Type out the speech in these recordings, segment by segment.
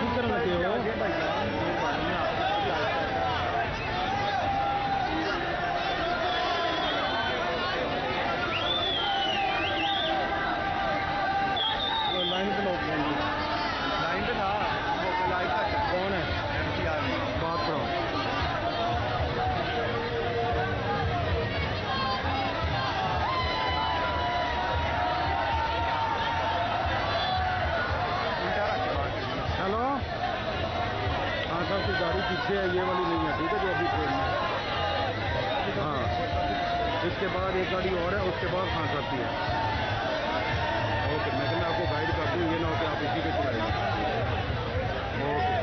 किस तरह लगे हो? लाइन ब्लॉक होंगी। लाइन पे था वो लाइव तक। कौन है? MCR बात करो। हेलो, हाँ सर, की गाड़ी पीछे है, ये वाली नहीं है, ठीक है, जो अभी ट्रेन में है। हाँ, इसके बाद एक गाड़ी और है, उसके बाद हाँ करती है। ओके, मैं आपको गाइड कर दूँ, ये ना हो कि आप इसी पे चलाएंगे। ओके।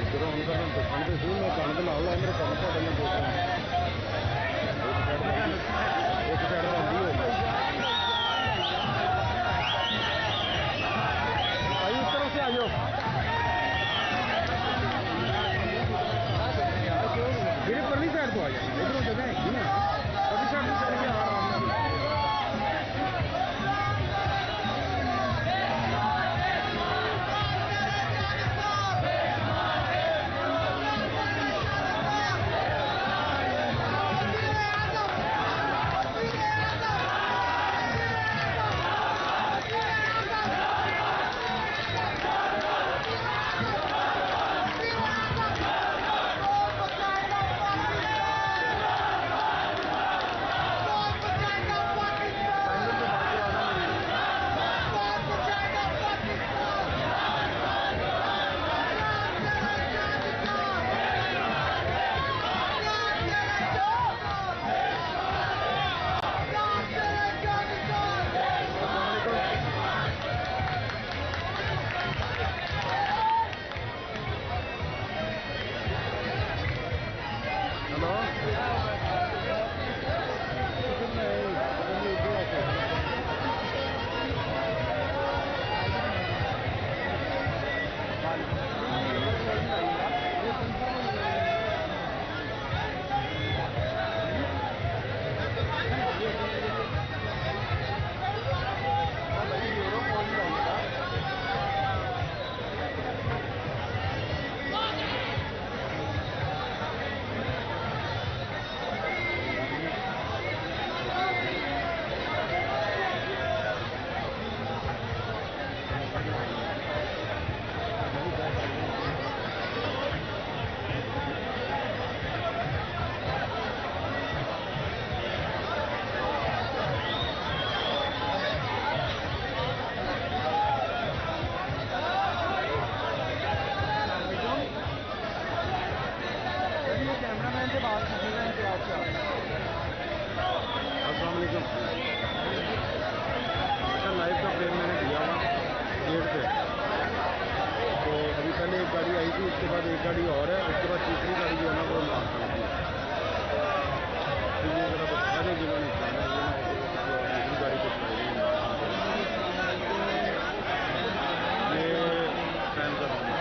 इधर उनका नाम तो खंड से मैं कण के नाल मेरे कण से मैं देख रहा हूँ। एक साइड बंदी हो गई। भाई उस तरफ से आ जाओ। मेरे परली साइड तो आ जाना, इधरों जगह है ना, परली साइड तो चल के आराम से। कैमरामैन से बात कीजिएगा इनके आपका। अस्सलाम वालेकुम। अच्छा, लाइव का फ्रेम मैंने दिया हुआ गेट पे, तो अभी पहले एक गाड़ी आई थी, उसके बाद एक गाड़ी और है, उसके बाद तीसरी गाड़ी जो है ना वो नाका लगी है। तो ये ज़रा बता दें जिन्होंने जाना है, ये ना हो कि वो किसी और दूसरी गाड़ी को चलाएंगे ना चलाएं। ये फैन का रूम है।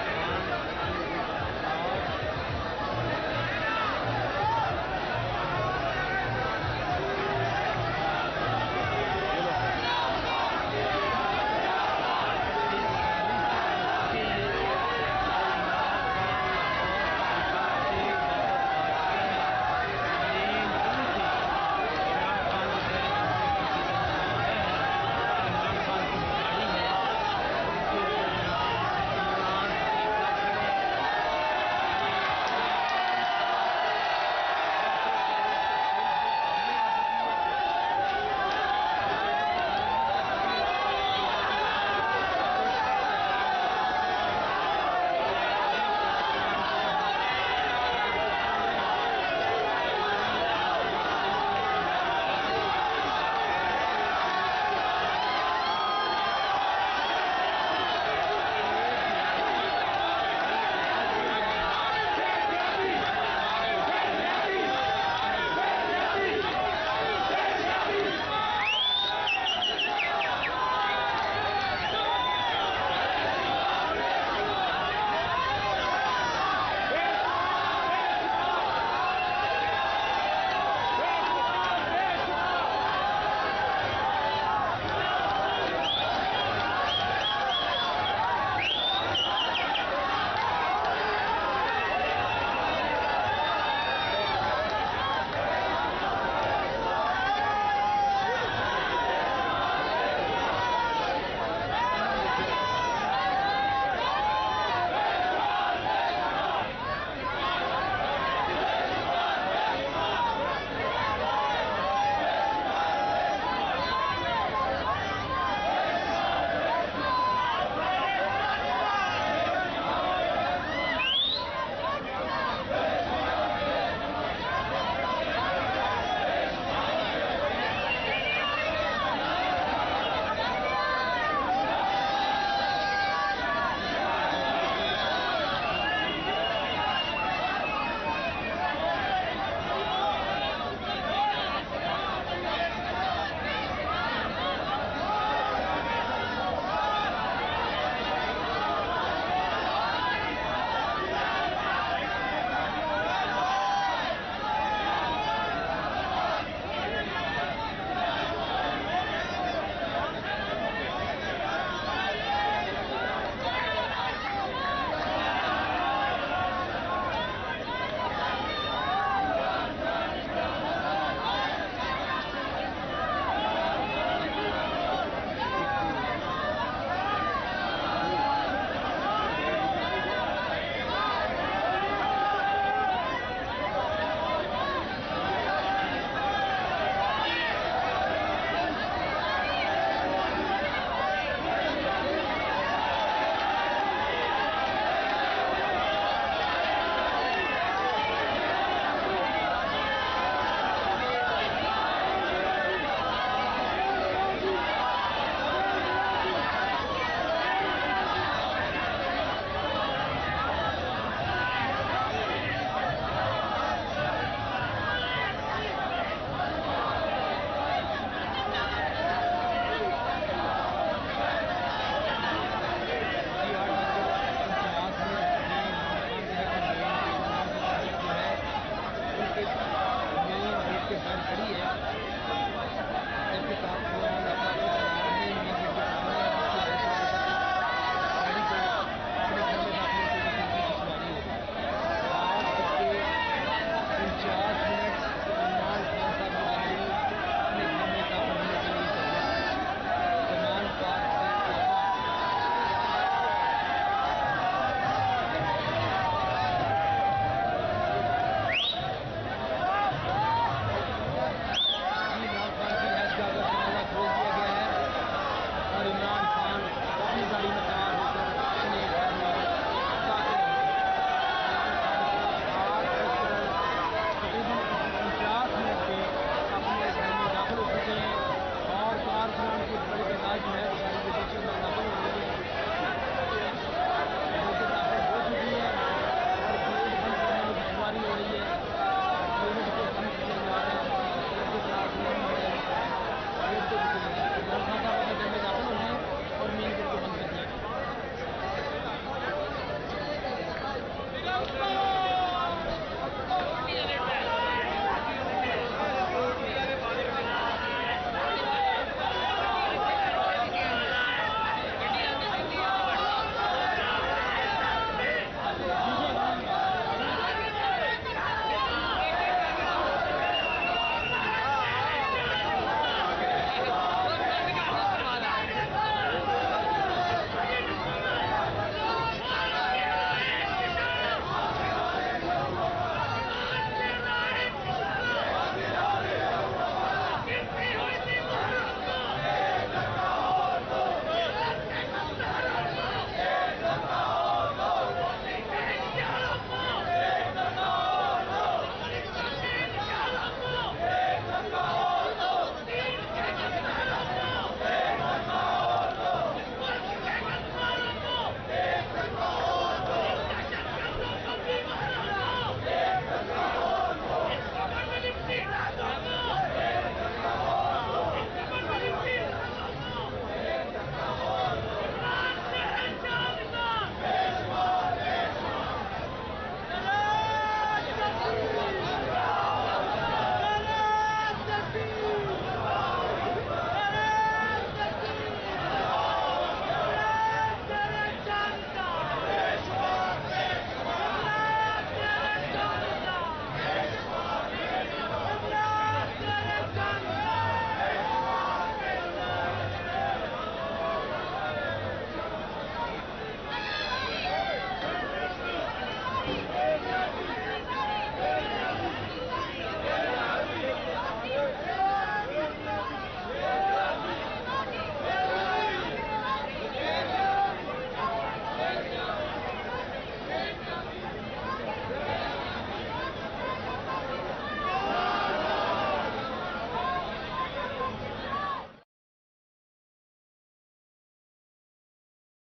है।